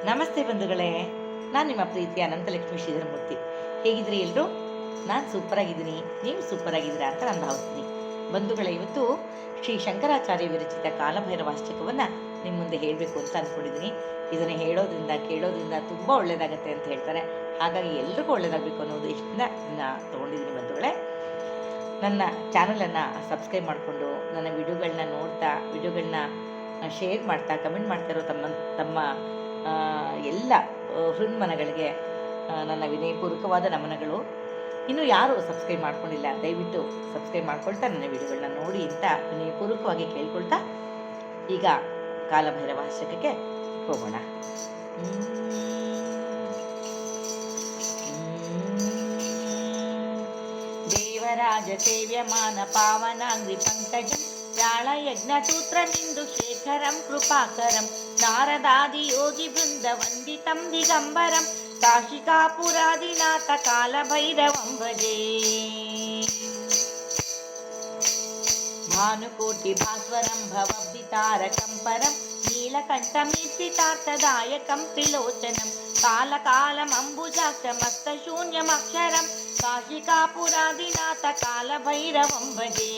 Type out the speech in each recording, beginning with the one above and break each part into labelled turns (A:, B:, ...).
A: ನಮಸ್ತೆ ಬಂಧುಗಳೇ, ನಾನು ನಿಮ್ಮ ಪ್ರೀತಿಯ ಅನಂತಲಕ್ಷ್ಮಿ ಶ್ರೀಧರಮೂರ್ತಿ. ಹೇಗಿದ್ರಿ ಎಲ್ಲರೂ? ನಾನು ಸೂಪರ್ ಆಗಿದ್ದೀನಿ, ನೀವು ಸೂಪರ್ ಆಗಿದ್ದೀರಾ ಅಂತ ನಾನು ಭಾವಿಸ್ತೀನಿ. ಬಂಧುಗಳೇ, ಇವತ್ತು ಶ್ರೀ ಶಂಕರಾಚಾರ್ಯ ವಿರಚಿತ ಕಾಲಭೈರವಾಷ್ಟಕವನ್ನು ನಿಮ್ಮ ಮುಂದೆ ಹೇಳಬೇಕು ಅಂತ ಅಂದ್ಕೊಂಡಿದ್ದೀನಿ. ಇದನ್ನು ಹೇಳೋದ್ರಿಂದ ಕೇಳೋದ್ರಿಂದ ತುಂಬ ಒಳ್ಳೆಯದಾಗತ್ತೆ ಅಂತ ಹೇಳ್ತಾರೆ. ಹಾಗಾಗಿ ಎಲ್ರಿಗೂ ಒಳ್ಳೆಯದಾಗಬೇಕು ಅನ್ನೋದು ಇಷ್ಟನ್ನ ಇದನ್ನು ತೊಗೊಂಡಿದ್ದೀನಿ ಬಂಧುಗಳೇ. ನನ್ನ ಚಾನಲನ್ನು ಸಬ್ಸ್ಕ್ರೈಬ್ ಮಾಡಿಕೊಂಡು ನನ್ನ ವಿಡಿಯೋಗಳನ್ನ ನೋಡ್ತಾ, ವಿಡಿಯೋಗಳನ್ನ ಶೇರ್ ಮಾಡ್ತಾ, ಕಮೆಂಟ್ ಮಾಡ್ತಾ ಇರೋ ತಮ್ಮ ಎಲ್ಲ ಹೃನ್ಮನಗಳಿಗೆ ನನ್ನ ವಿನಯಪೂರ್ವಕವಾದ ನಮನಗಳು. ಇನ್ನು ಯಾರು ಸಬ್ಸ್ಕ್ರೈಬ್ ಮಾಡ್ಕೊಂಡಿಲ್ಲ, ದಯವಿಟ್ಟು ಸಬ್ಸ್ಕ್ರೈಬ್ ಮಾಡ್ಕೊಳ್ತಾ ನನ್ನ ವಿಡಿಯೋಗಳನ್ನ ನೋಡಿ ಅಂತ ವಿನಯಪೂರ್ವಕವಾಗಿ ಕೇಳ್ಕೊಳ್ತಾ ಈಗ ಕಾಲಭೈರವಾಷ್ಟಕಕ್ಕೆ ಹೋಗೋಣ. ದೇವರಾಜ ಸೇವ್ಯಮಾನ ಪಾವನಾಂಗ್ರಿ ಪಂಕಜಂ ವ್ಯಾಳಯಜ್ಞಸೂತ್ರಮಿಂದು ಶೇಖರಂ ಕೃಪಾಕರಂ ನಾರದಾದಿ ಯೋಗಿ ಬೃಂದ ವಂದಿತಂ ದಿಗಂಬರಂ ಕಾಶಿಕಾಪುರಾದಿನಾಥ ಕಾಲಭೈರವಂ ಭಜೆ. ಭಾನುಕೋಟಿ ಭಾಸ್ವರಂ ಭವಬ್ಧಿತಾರಕಂ ಪರಂ ನೀಲಕಂಠಮೀರ್ತಿತಾರ್ಥದಾಯಕಂ ತ್ರಿಲೋಚನಂ ಕಾಲಕಾಲಮಂಬುಜಾಕ್ಷಮಸ್ತಶೂನ್ಯಮಕ್ಷರಂ ಕಾಶಿಕಾಪುರಾದಿನಾಥ ಕಾಲಭೈರವಂ ಭಜೆ.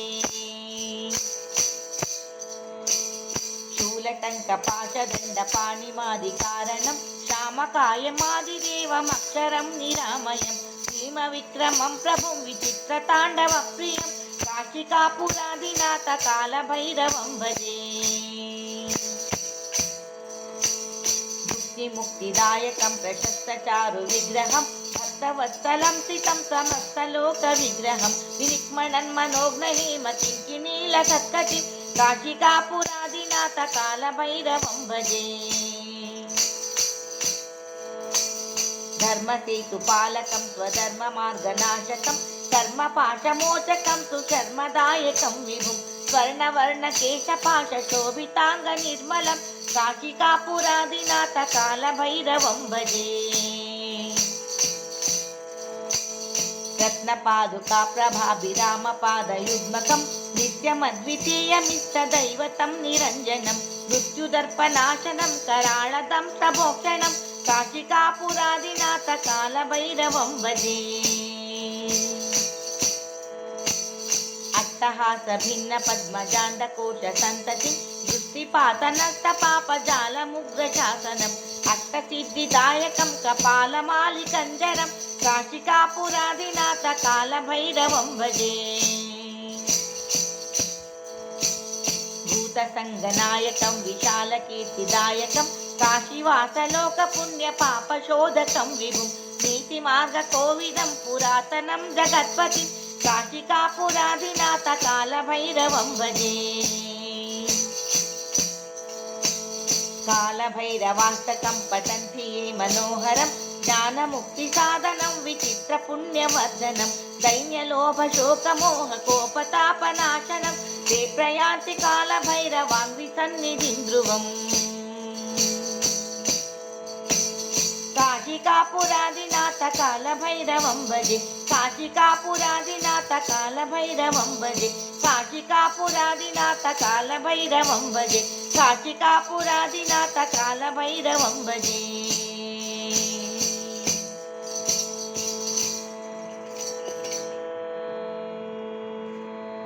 A: शूलटङ्कपाशदण्डपाणिमादिकारणं श्यामकायमादिदेवमक्षरं निरामयं भीमविक्रमं प्रभुं विचित्रताण्डवप्रियं काशिकापुरादिनाथ कालभैरवं भजे. मुक्तिमुक्तिदायकं प्रशस्तचारुविग्रहं भक्तवत्सलं स्थितं समस्तलोकविग्रहं विनिक्मणन् मनोज्ञहेमकिङ्किणीलसत्कटिं काशिकापुरादिनाथ कालभैरवं भजे. धर्मसेतुपालकं स्वधर्ममार्गनाशकं कर्मपाशमोचकं सुशर्मदायकं विभुं स्वर्णवर्णकेशपाशशोभिताङ्गनिर्मलं काशिकापुरादिनाथ कालभैरवं भजे. रत्नपादुकाप्रभाभिरामपादयुग्मकं नित्यमद्वितीयमिष्टदैवतं निरञ्जनं मृत्युदर्पनाशनं कराळदं प्रमोक्षणं काशिकापुरादिनाथ कालभैरवं भजे. अट्टहासभिन्नपद्मजाण्डकोशसन्ततिं दृष्टिपातनष्टपापजालमुग्रशासनम् अष्टसिद्धिदायकं कपालमालिकञ्जरं काशिकापुरादिनाथ कालभैरवं भजे. भूतसङ्गनायकं विशालकीर्तिदायकं काशीवासलोकपुण्यपापशोधकं विभुं नीतिमार्गकोविदं पुरातनं जगत्पतिं काशिकापुरादिनाथ कालभैरवं भजे. कालभैरवाष्टकं पठन्ति ये मनोहरं ज्ञानमुक्तिसाधनं विचित्रपुण्यवर्धनं दैन्यलोभशोकमोहकोपतापनाशनं ते प्रयान्ति कालभैरवाङ्घ्रिसन्निधिं ध्रुवम्. काशिकापुरादिनाथ कालभैरवं भजे. काशिकापुरादिनाथ कालभैरवं भजे. काशिकापुरादिनाथ कालभैरवं भजे. काशिकापुरादिनाथ कालभैरवं भजे.